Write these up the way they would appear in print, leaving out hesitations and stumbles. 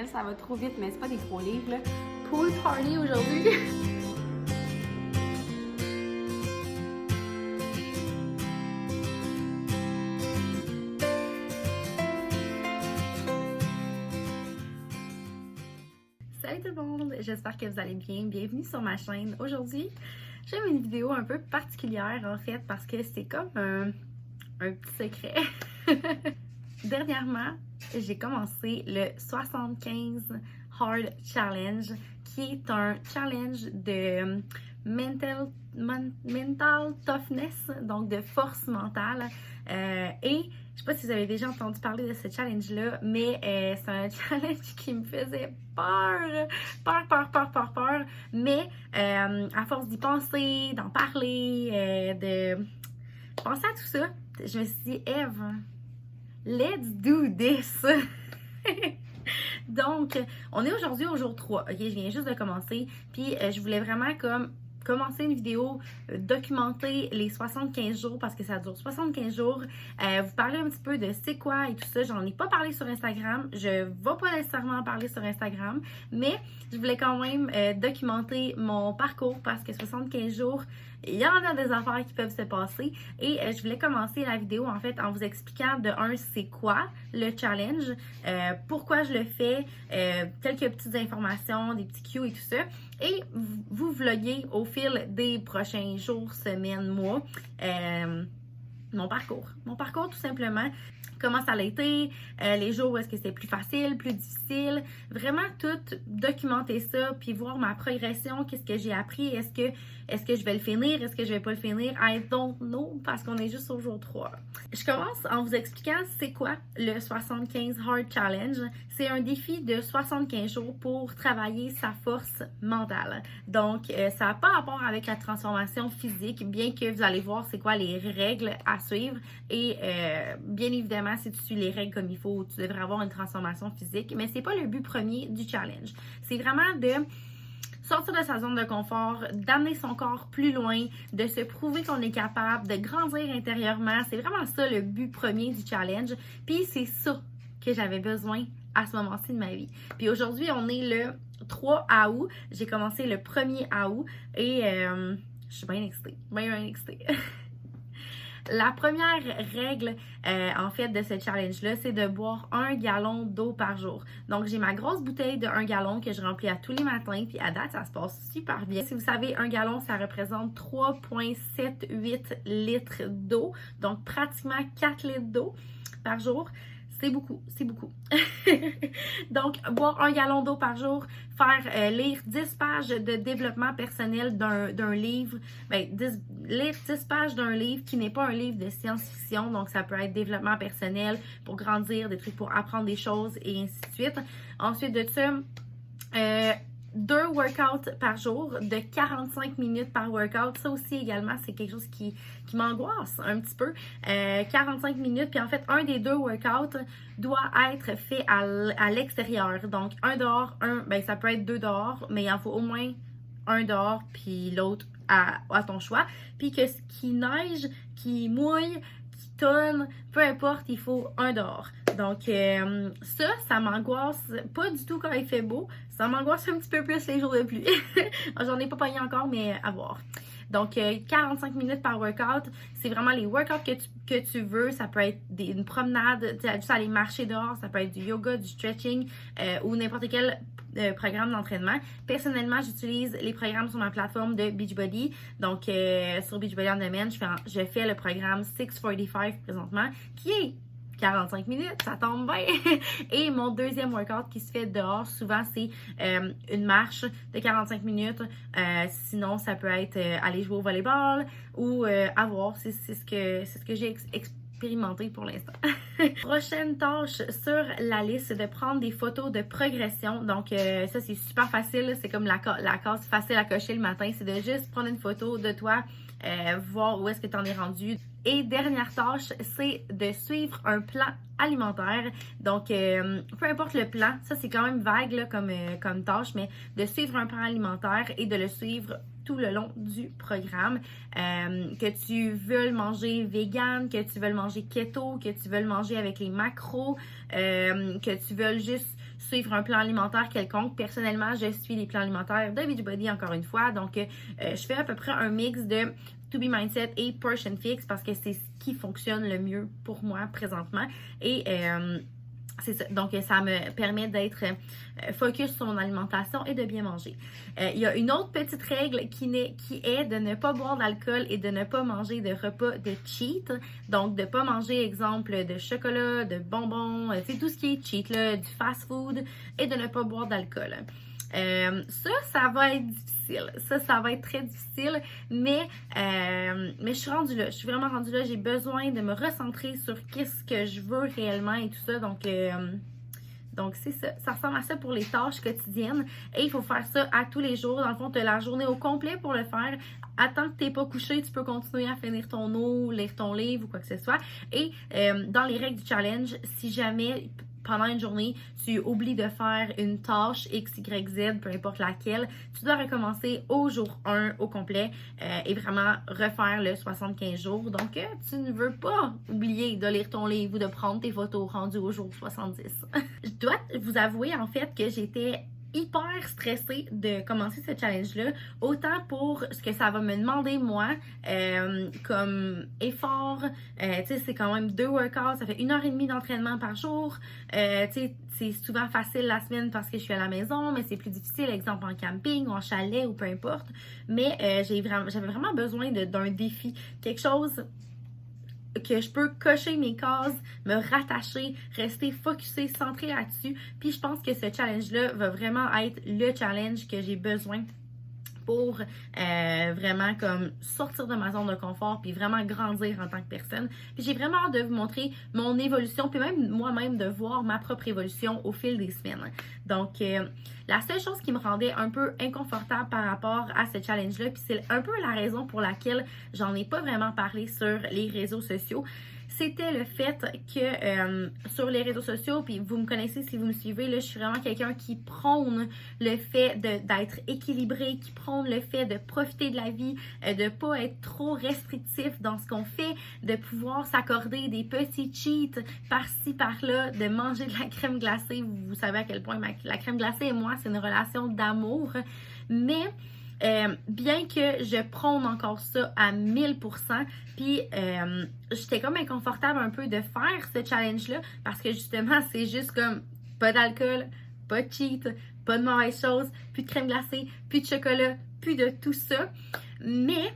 Ça va trop vite, mais c'est pas des gros livres, là. Pool party aujourd'hui! Salut tout le monde! J'espère que vous allez bien. Bienvenue sur ma chaîne. Aujourd'hui, j'ai une vidéo un peu particulière en fait parce que c'est comme un petit secret. Dernièrement, j'ai commencé le 75 Hard Challenge qui est un challenge de mental toughness, donc de force mentale. Et je sais pas si vous avez déjà entendu parler de ce challenge-là, mais c'est un challenge qui me faisait peur. Mais à force d'y penser, d'en parler, de penser à tout ça, je me suis dit, Eve, let's do this! Donc, on est aujourd'hui au jour 3, ok? Je viens juste de commencer, puis je voulais vraiment comme commencer une vidéo, documenter les 75 jours parce que ça dure 75 jours, vous parler un petit peu de c'est quoi et tout ça. J'en ai pas parlé sur Instagram, je vais pas nécessairement en parler sur Instagram, mais je voulais quand même documenter mon parcours parce que 75 jours, il y en a des affaires qui peuvent se passer et je voulais commencer la vidéo en fait en vous expliquant de un c'est quoi le challenge, pourquoi je le fais, quelques petites informations, des petits cues et tout ça. Et vous vloguez au fil des prochains jours, semaines, mois, mon parcours tout simplement. Comment ça a été, les jours où est-ce que c'était plus facile, plus difficile. Vraiment tout documenter ça, puis voir ma progression, qu'est-ce que j'ai appris, est-ce que je vais le finir, est-ce que je vais pas le finir, I don't know, parce qu'on est juste au jour 3. Je commence en vous expliquant c'est quoi le 75 Hard Challenge. C'est un défi de 75 jours pour travailler sa force mentale. Donc, ça n'a pas rapport avec la transformation physique, bien que vous allez voir c'est quoi les règles à suivre. Et bien évidemment, si tu suis les règles comme il faut, tu devrais avoir une transformation physique. Mais c'est pas le but premier du challenge. C'est vraiment de sortir de sa zone de confort, d'amener son corps plus loin, de se prouver qu'on est capable, de grandir intérieurement. C'est vraiment ça le but premier du challenge. Puis c'est ça que j'avais besoin à ce moment-ci de ma vie. Puis aujourd'hui, on est le 3 août. J'ai commencé le 1er août et je suis bien excitée. La première règle, en fait, de ce challenge-là, c'est de boire 1 gallon d'eau par jour. Donc, j'ai ma grosse bouteille de 1 gallon que je remplis à tous les matins, puis à date, ça se passe super bien. Si vous savez, 1 gallon, ça représente 3,78 litres d'eau, donc pratiquement 4 litres d'eau par jour. C'est beaucoup. Donc, boire 1 gallon d'eau par jour, faire lire 10 pages de développement personnel d'un livre, lire 10 pages d'un livre qui n'est pas un livre de science-fiction, donc ça peut être développement personnel pour grandir, des trucs pour apprendre des choses et ainsi de suite. Ensuite de ça, 2 workouts par jour de 45 minutes par workout. Ça aussi également, c'est quelque chose qui m'angoisse un petit peu. 45 minutes, puis en fait, un des 2 workouts doit être fait à l'extérieur. Donc, un dehors, ça peut être 2 dehors, mais il en faut au moins un dehors, puis l'autre à ton choix. Puis que ce qui neige, qui mouille, qui tonne, peu importe, il faut un dehors. Donc, ça m'angoisse pas du tout quand il fait beau. Ça m'angoisse un petit peu plus les jours de pluie. J'en ai pas pogné encore, mais à voir. Donc, 45 minutes par workout, c'est vraiment les workouts que tu veux. Ça peut être une promenade, juste aller marcher dehors, ça peut être du yoga, du stretching ou n'importe quel programme d'entraînement. Personnellement, j'utilise les programmes sur ma plateforme de Beachbody. Donc, sur Beachbody On Demand, je fais le programme 645 présentement, qui est 45 minutes, ça tombe bien. Et mon deuxième workout qui se fait dehors, souvent, c'est une marche de 45 minutes. Sinon, ça peut être aller jouer au volleyball ou à voir. C'est ce que j'ai expérimenté pour l'instant. Prochaine tâche sur la liste, c'est de prendre des photos de progression. Donc, ça, c'est super facile. C'est comme la case facile à cocher le matin. C'est de juste prendre une photo de toi, voir où est-ce que tu en es rendu. Et dernière tâche, c'est de suivre un plan alimentaire. Donc, peu importe le plan, ça c'est quand même vague là, comme tâche, mais de suivre un plan alimentaire et de le suivre tout le long du programme. Que tu veux manger vegan, que tu veux manger keto, que tu veux manger avec les macros, que tu veux juste suivre un plan alimentaire quelconque. Personnellement, je suis les plans alimentaires de Beachbody encore une fois. Donc, je fais à peu près un mix de To Be Mindset et Portion Fix parce que c'est ce qui fonctionne le mieux pour moi présentement. Et c'est ça. Donc, ça me permet d'être focus sur mon alimentation et de bien manger. Il y a une autre petite règle qui est de ne pas boire d'alcool et de ne pas manger de repas de cheat. Donc, de ne pas manger, exemple, de chocolat, de bonbons, c'est tout ce qui est cheat, là, du fast food et de ne pas boire d'alcool. Ça va être difficile. Ça va être très difficile, mais je suis rendue là. Je suis vraiment rendue là. J'ai besoin de me recentrer sur qu'est-ce que je veux réellement et tout ça. Donc c'est ça. Ça ressemble à ça pour les tâches quotidiennes. Et il faut faire ça à tous les jours. Dans le fond, tu as la journée au complet pour le faire. Attends que tu n'es pas couché, tu peux continuer à finir ton eau, lire ton livre ou quoi que ce soit. Et dans les règles du challenge, si jamais pendant une journée, tu oublies de faire une tâche X, Y, Z, peu importe laquelle, tu dois recommencer au jour 1 au complet et vraiment refaire le 75 jours. Donc, tu ne veux pas oublier de lire ton livre ou de prendre tes photos rendues au jour 70. Je dois vous avouer en fait que j'étais hyper stressée de commencer ce challenge-là, autant pour ce que ça va me demander moi, comme effort, tu sais, c'est quand même 2 workouts, ça fait 1h30 d'entraînement par jour, tu sais, c'est souvent facile la semaine parce que je suis à la maison, mais c'est plus difficile, exemple en camping ou en chalet ou peu importe, mais j'avais vraiment besoin d'un défi, quelque chose que je peux cocher mes cases, me rattacher, rester focusée, centrée là-dessus. Puis je pense que ce challenge-là va vraiment être le challenge que j'ai besoin pour vraiment comme sortir de ma zone de confort puis vraiment grandir en tant que personne. Puis j'ai vraiment hâte de vous montrer mon évolution puis même moi-même de voir ma propre évolution au fil des semaines. Donc, la seule chose qui me rendait un peu inconfortable par rapport à ce challenge-là, puis c'est un peu la raison pour laquelle j'en ai pas vraiment parlé sur les réseaux sociaux, c'était le fait que sur les réseaux sociaux, puis vous me connaissez si vous me suivez, là, je suis vraiment quelqu'un qui prône le fait d'être équilibré, qui prône le fait de profiter de la vie, de pas être trop restrictif dans ce qu'on fait, de pouvoir s'accorder des petits cheats par-ci, par-là, de manger de la crème glacée. Vous savez à quel point la crème glacée et moi, c'est une relation d'amour, mais bien que je prône encore ça à 1000%, puis j'étais comme inconfortable un peu de faire ce challenge-là parce que justement, c'est juste comme pas d'alcool, pas de cheat, pas de mauvaises choses, plus de crème glacée, plus de chocolat, plus de tout ça. Mais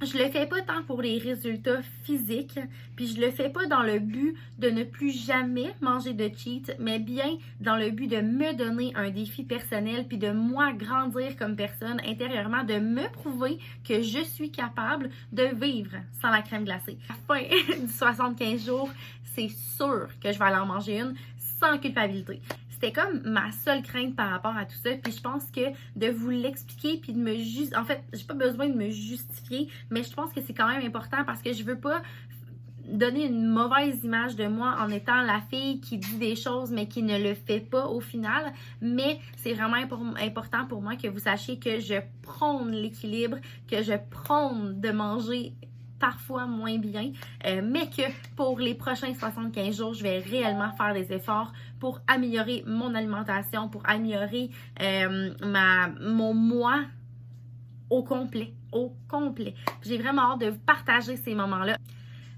je le fais pas tant pour les résultats physiques, puis je le fais pas dans le but de ne plus jamais manger de cheat, mais bien dans le but de me donner un défi personnel, puis de moi grandir comme personne intérieurement, de me prouver que je suis capable de vivre sans la crème glacée. À la fin du 75 jours, c'est sûr que je vais aller en manger une sans culpabilité. C'était comme ma seule crainte par rapport à tout ça. Puis je pense que de vous l'expliquer puis de me justifier. En fait, j'ai pas besoin de me justifier, mais je pense que c'est quand même important parce que je veux pas donner une mauvaise image de moi en étant la fille qui dit des choses mais qui ne le fait pas au final. Mais c'est vraiment important pour moi que vous sachiez que je prône l'équilibre, que je prône de manger parfois moins bien, mais que pour les prochains 75 jours, je vais réellement faire des efforts pour améliorer mon alimentation, pour améliorer mon moi au complet. J'ai vraiment hâte de vous partager ces moments-là.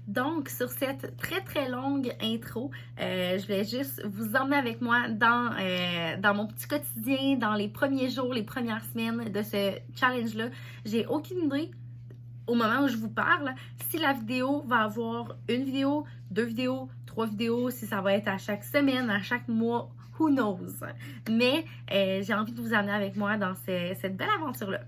Donc, sur cette très très longue intro, je vais juste vous emmener avec moi dans mon petit quotidien, dans les premiers jours, les premières semaines de ce challenge-là. J'ai aucune idée au moment où je vous parle, si la vidéo va avoir une vidéo, 2 vidéos, 3 vidéos, si ça va être à chaque semaine, à chaque mois, who knows? Mais j'ai envie de vous amener avec moi dans cette belle aventure-là.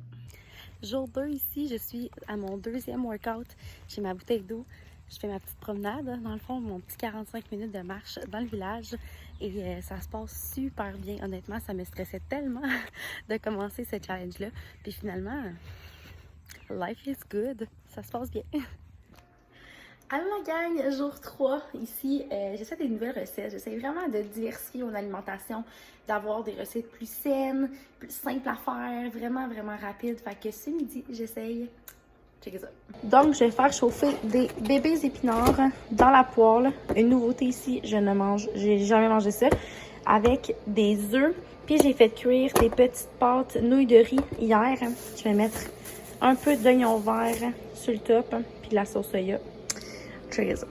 Jour 2 ici, je suis à mon 2e workout. J'ai ma bouteille d'eau. Je fais ma petite promenade, dans le fond, mon petit 45 minutes de marche dans le village. Et ça se passe super bien. Honnêtement, ça me stressait tellement de commencer ce challenge-là. Puis finalement, life is good. Ça se passe bien. Allô la gang, jour 3 ici, j'essaie des nouvelles recettes, j'essaie vraiment de diversifier mon alimentation, d'avoir des recettes plus saines, plus simples à faire, vraiment rapides, fait que ce midi, j'essaye, checkez ça. Donc je vais faire chauffer des bébés épinards dans la poêle, une nouveauté ici, j'ai jamais mangé ça, avec des œufs. Puis j'ai fait cuire des petites pâtes nouilles de riz hier. Je vais mettre un peu d'oignon vert sur le top, puis de la sauce soya. Cheers!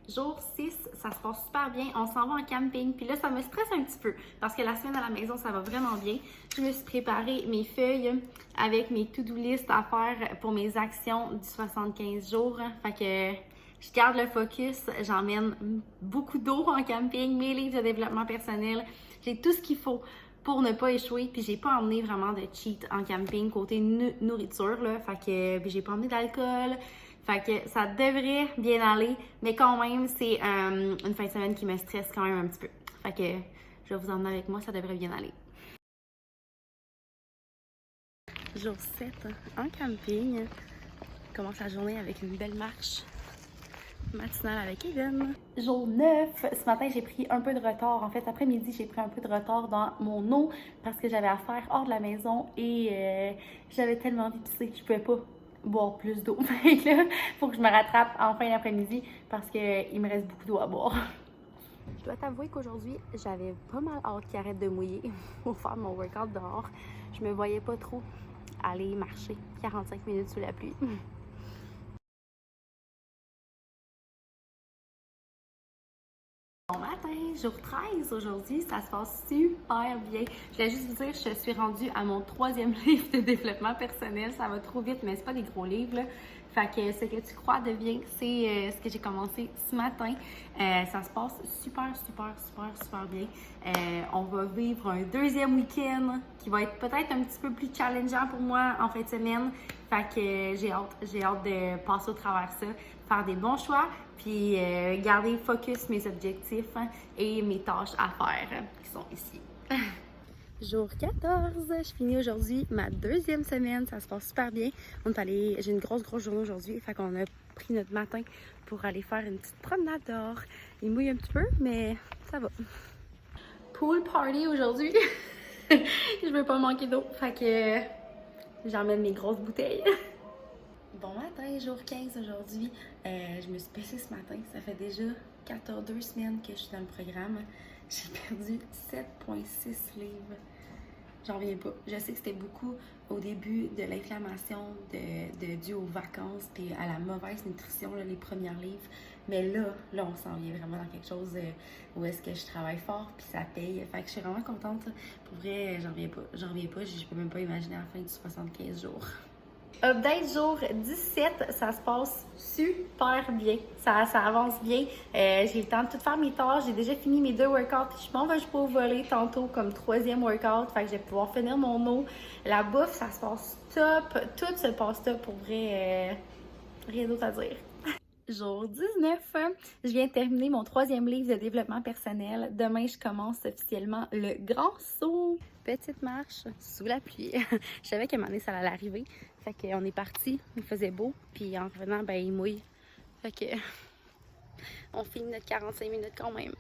Jour 6, ça se passe super bien. On s'en va en camping. Puis là, ça me stresse un petit peu parce que la semaine à la maison, ça va vraiment bien. Je me suis préparé mes feuilles avec mes to-do list à faire pour mes actions du 75 jours. Fait que je garde le focus. J'emmène beaucoup d'eau en camping, mes livres de développement personnel. J'ai tout ce qu'il faut pour ne pas échouer. Puis j'ai pas emmené vraiment de cheat en camping côté nourriture, là. Fait que puis j'ai pas emmené d'alcool. Fait que ça devrait bien aller, mais quand même, c'est une fin de semaine qui me stresse quand même un petit peu. Fait que je vais vous emmener avec moi, ça devrait bien aller. Jour 7, en camping. Je commence la journée avec une belle marche matinale avec Eden. Jour 9, ce matin, j'ai pris un peu de retard. En fait, après-midi, j'ai pris un peu de retard dans mon eau parce que j'avais à faire hors de la maison et j'avais tellement envie de pisser que je pouvais pas boire plus d'eau. Fait que là, faut que je me rattrape en fin d'après-midi parce qu'il me reste beaucoup d'eau à boire. Je dois t'avouer qu'aujourd'hui, j'avais pas mal hâte qu'il arrête de mouiller pour faire mon workout dehors. Je me voyais pas trop aller marcher 45 minutes sous la pluie. Bon matin, jour 13 aujourd'hui, ça se passe super bien. Je voulais juste vous dire, je suis rendue à mon 3e livre de développement personnel. Ça va trop vite, mais c'est pas des gros livres, là. Fait que ce que tu crois devient, c'est ce que j'ai commencé ce matin. Ça se passe super bien. On va vivre un 2e week-end qui va être peut-être un petit peu plus challengeant pour moi en fin de semaine. Fait que j'ai hâte de passer au travers ça, faire des bons choix, puis garder focus mes objectifs et mes tâches à faire qui sont ici. Jour 14, je finis aujourd'hui ma 2e semaine, ça se passe super bien. J'ai une grosse journée aujourd'hui, fait qu'on a pris notre matin pour aller faire une petite promenade dehors. Il mouille un petit peu, mais ça va. Pool party aujourd'hui. Je veux pas manquer d'eau, fait que j'emmène mes grosses bouteilles. Bon matin, jour 15 aujourd'hui. Je me suis baissée ce matin. Ça fait déjà 2 semaines que je suis dans le programme. J'ai perdu 7,6 livres. J'en reviens pas. Je sais que c'était beaucoup au début de l'inflammation due aux vacances puis à la mauvaise nutrition, là, les premiers livres. Mais là, on s'en vient vraiment dans quelque chose où est-ce que je travaille fort puis ça paye. Fait que je suis vraiment contente. Pour vrai, j'en reviens pas. Je peux même pas imaginer la fin du 75 jours. Update jour 17, ça se passe super bien. Ça avance bien. J'ai le temps de tout faire mes tâches. J'ai déjà fini mes 2 workouts. Je m'en vais jouer au volley tantôt comme 3e workout. Fait que je vais pouvoir finir mon eau. La bouffe, ça se passe top. Tout se passe top pour vrai. Rien d'autre à dire. Jour 19, je viens de terminer mon 3e livre de développement personnel. Demain, je commence officiellement le grand saut. Petite marche sous la pluie. Je savais qu'à un moment donné, ça allait arriver. Fait qu'on est parti, il faisait beau, puis en revenant, ben il mouille. Fait que on finit notre 45 minutes quand même.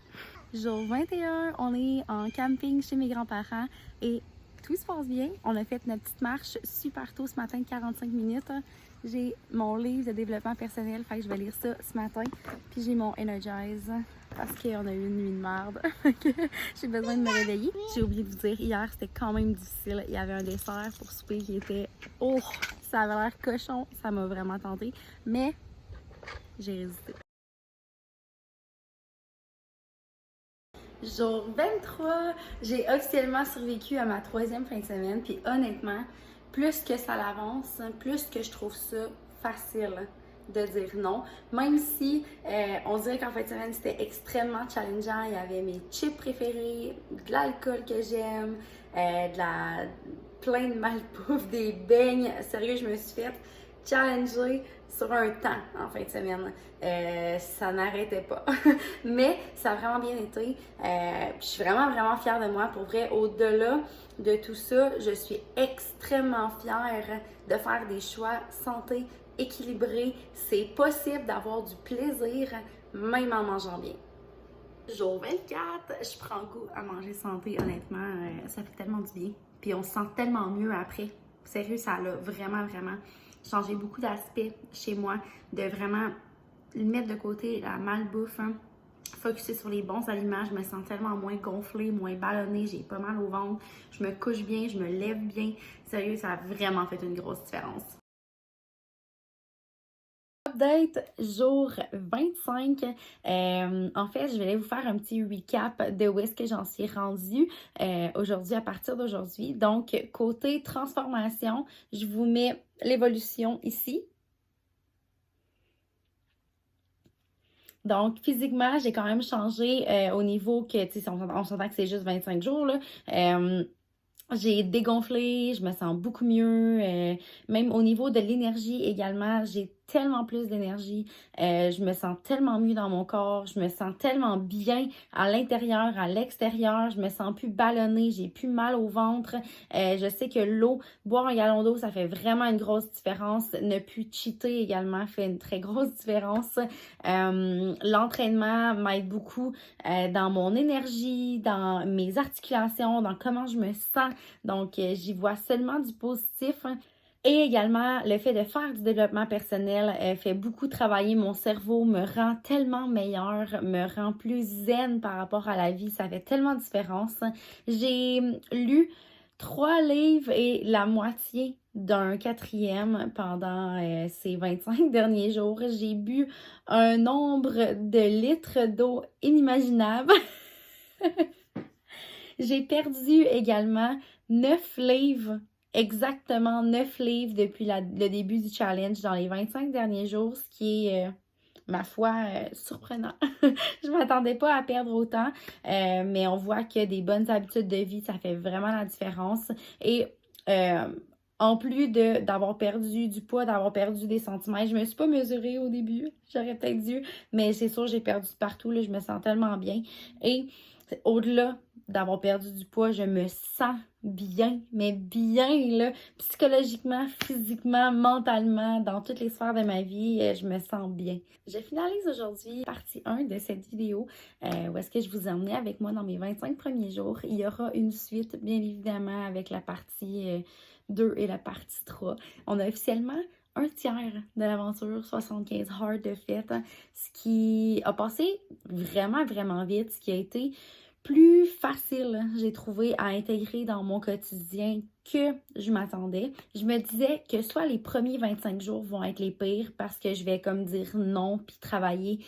Jour 21, on est en camping chez mes grands-parents et tout se passe bien. On a fait notre petite marche super tôt ce matin, 45 minutes. J'ai mon livre de développement personnel, fait que je vais lire ça ce matin. Puis j'ai mon Energize parce qu'on a eu une nuit de merde. J'ai besoin de me réveiller. J'ai oublié de vous dire, hier c'était quand même difficile. Il y avait un dessert pour souper qui était... Oh! Ça avait l'air cochon. Ça m'a vraiment tenté. Mais j'ai résisté. Jour 23, j'ai officiellement survécu à ma 3e fin de semaine. Puis honnêtement, plus que ça l'avance, plus que je trouve ça facile de dire non. Même si on dirait qu'en fin de semaine, c'était extrêmement challengeant. Il y avait mes chips préférés, de l'alcool que j'aime, plein de malbouffe, des beignes. Sérieux, je me suis fait challenger sur un temps en fin de semaine. Ça n'arrêtait pas. Mais ça a vraiment bien été. Je suis vraiment fière de moi. Pour vrai, au-delà de tout ça, je suis extrêmement fière de faire des choix santé équilibrés. C'est possible d'avoir du plaisir même en mangeant bien. Jour 24, je prends goût à manger santé, honnêtement, ça fait tellement du bien. puis on se sent tellement mieux après. Sérieux, ça a vraiment, vraiment changé beaucoup d'aspects chez moi, de vraiment mettre de côté la malbouffe, hein, focuser sur les bons aliments. Je me sens tellement moins gonflée, moins ballonnée, j'ai pas mal au ventre, je me couche bien, je me lève bien. Sérieux, ça a vraiment fait une grosse différence. Update jour 25. En fait, je vais vous faire un petit recap de où est-ce que j'en suis rendue aujourd'hui, à partir d'aujourd'hui. Donc, côté transformation, je vous mets l'évolution ici. Donc, physiquement, j'ai quand même changé au niveau que, tu sais, on s'entend que c'est juste 25 jours, là. J'ai dégonflé, je me sens beaucoup mieux. Même au niveau de l'énergie également, j'ai tellement plus d'énergie. Je me sens tellement mieux dans mon corps. Je me sens tellement bien à l'intérieur, à l'extérieur. Je me sens plus ballonnée, j'ai plus mal au ventre. Je sais que l'eau, boire un gallon d'eau, ça fait vraiment une grosse différence. Ne plus cheater également fait une très grosse différence. L'entraînement m'aide beaucoup dans mon énergie, dans mes articulations, dans comment je me sens. Donc, j'y vois seulement du positif. Et également, le fait de faire du développement personnel fait beaucoup travailler mon cerveau, me rend tellement meilleure, me rend plus zen par rapport à la vie. Ça fait tellement de différence. J'ai lu 3 livres et la moitié d'un 4e pendant ces 25 derniers jours. J'ai bu un nombre de litres d'eau inimaginable. J'ai perdu également 9 livres, exactement 9 livres depuis le début du challenge dans les 25 derniers jours, ce qui est, ma foi, surprenant. Je m'attendais pas à perdre autant, mais on voit que des bonnes habitudes de vie, ça fait vraiment la différence. Et en plus d'avoir perdu du poids, d'avoir perdu des centimètres, je me suis pas mesurée au début, j'aurais peut-être dû, mais c'est sûr, j'ai perdu partout, là, je me sens tellement bien. Et au-delà d'avoir perdu du poids, je me sens bien, mais bien, là, psychologiquement, physiquement, mentalement, dans toutes les sphères de ma vie, je me sens bien. Je finalise aujourd'hui partie 1 de cette vidéo, où est-ce que je vous ai emmené avec moi dans mes 25 premiers jours. Il y aura une suite, bien évidemment, avec la partie 2 et la partie 3. On a officiellement un tiers de l'aventure 75 hard de fête, hein, ce qui a passé vraiment, vraiment vite, ce qui a été plus facile, j'ai trouvé, à intégrer dans mon quotidien que je m'attendais. Je me disais que soit les premiers 25 jours vont être les pires parce que je vais comme dire non puis travailler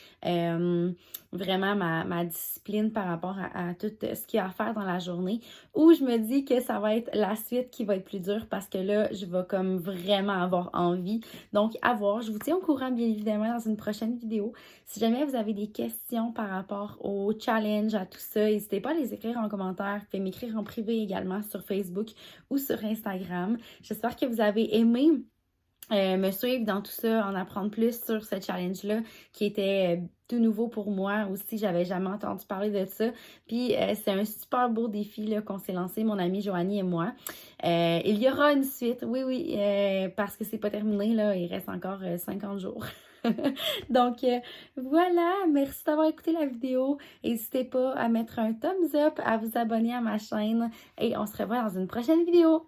vraiment ma discipline par rapport à tout ce qu'il y a à faire dans la journée, ou je me dis que ça va être la suite qui va être plus dure parce que là, je vais comme vraiment avoir envie. Donc, à voir. Je vous tiens au courant, bien évidemment, dans une prochaine vidéo. Si jamais vous avez des questions par rapport au challenge, à tout ça, n'hésitez pas à les écrire en commentaire. Vous pouvez m'écrire en privé également sur Facebook ou sur Instagram. J'espère que vous avez aimé me suivre dans tout ça, en apprendre plus sur ce challenge-là qui était tout nouveau pour moi aussi. J'avais jamais entendu parler de ça. Puis c'est un super beau défi là, qu'on s'est lancé, mon amie Joanie et moi. Il y aura une suite, oui, parce que c'est pas terminé, là. Il reste encore 50 jours. Donc voilà, merci d'avoir écouté la vidéo. N'hésitez pas à mettre un thumbs up, à vous abonner à ma chaîne et on se revoit dans une prochaine vidéo.